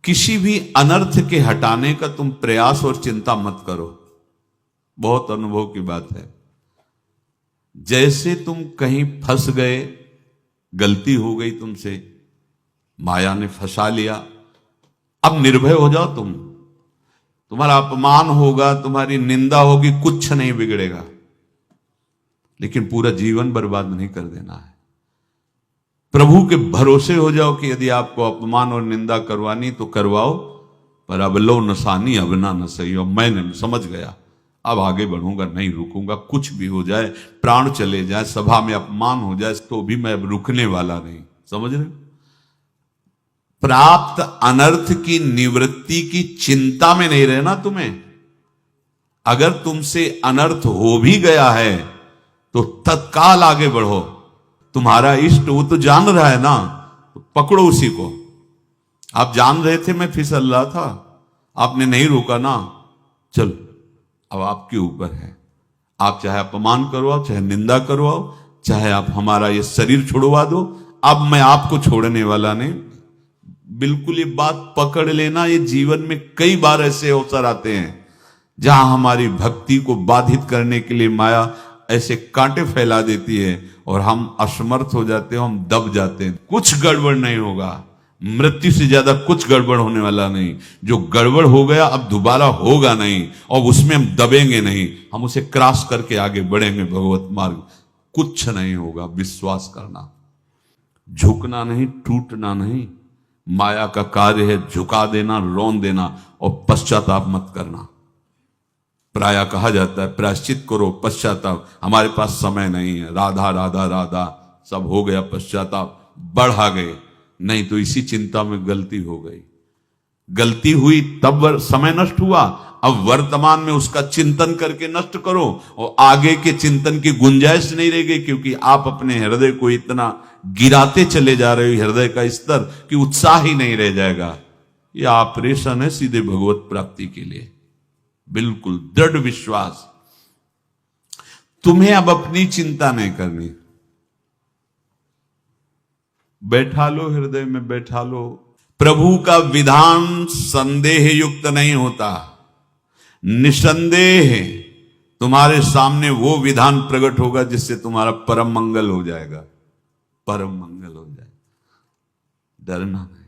किसी भी अनर्थ के हटाने का तुम प्रयास और चिंता मत करो। बहुत अनुभव की बात है। जैसे तुम कहीं फंस गए, गलती हो गई तुमसे, माया ने फंसा लिया, अब निर्भय हो जाओ। तुम्हारा अपमान होगा, तुम्हारी निंदा होगी, कुछ नहीं बिगड़ेगा, लेकिन पूरा जीवन बर्बाद नहीं कर देना है। प्रभु के भरोसे हो जाओ कि यदि आपको अपमान और निंदा करवानी तो करवाओ, पर अब लो नसानी अब ना न सही हो। मैंने समझ गया, अब आगे बढ़ूंगा, नहीं रुकूंगा। कुछ भी हो जाए, प्राण चले जाए, सभा में अपमान हो जाए, तो भी मैं अब रुकने वाला नहीं। समझ रहे? प्राप्त अनर्थ की निवृत्ति की चिंता में नहीं रहना तुम्हें। अगर तुमसे अनर्थ हो भी गया है तो तत्काल आगे बढ़ो। तुम्हारा इष्ट वो तो जान रहा है ना, तो पकड़ो उसी को। आप जान रहे थे मैं फिसल रहा था, आपने नहीं रोका ना, चल अब आपके ऊपर है। आप चाहे अपमान करवाओ, चाहे निंदा करवाओ, चाहे आप हमारा ये शरीर छुड़वा दो, अब मैं आपको छोड़ने वाला नहीं। बिल्कुल ये बात पकड़ लेना। ये जीवन में कई बार ऐसे अवसर आते हैं जहां हमारी भक्ति को बाधित करने के लिए माया ऐसे कांटे फैला देती है और हम असमर्थ हो जाते हैं, हम दब जाते हैं। कुछ गड़बड़ नहीं होगा, मृत्यु से ज्यादा कुछ गड़बड़ होने वाला नहीं। जो गड़बड़ हो गया अब दोबारा होगा नहीं, और उसमें हम दबेंगे नहीं, हम उसे क्रॉस करके आगे बढ़ेंगे भगवत मार्ग। कुछ नहीं होगा, विश्वास करना। झुकना नहीं, टूटना नहीं। माया का कार्य है झुका देना, रौन देना, और पश्चाताप मत करना। प्रायः कहा जाता है प्रायश्चित करो, पश्चाताप। हमारे पास समय नहीं है। राधा राधा राधा सब हो गया, पश्चाताप बढ़ा गए नहीं, तो इसी चिंता में गलती हो गई। गलती हुई तब समय नष्ट हुआ, अब वर्तमान में उसका चिंतन करके नष्ट करो, और आगे के चिंतन की गुंजाइश नहीं रह गई, क्योंकि आप अपने हृदय को इतना गिराते चले जा रहे हो, हृदय का स्तर, कि उत्साह ही नहीं रह जाएगा। यह ऑपरेशन है सीधे भगवत प्राप्ति के लिए। बिल्कुल दृढ़ विश्वास। तुम्हें अब अपनी चिंता नहीं करनी। बैठा लो, हृदय में बैठा लो। प्रभु का विधान संदेह युक्त नहीं होता। निसंदेह तुम्हारे सामने वो विधान प्रकट होगा जिससे तुम्हारा परम मंगल हो जाएगा। परम मंगल हो जाएगा। डरना नहीं।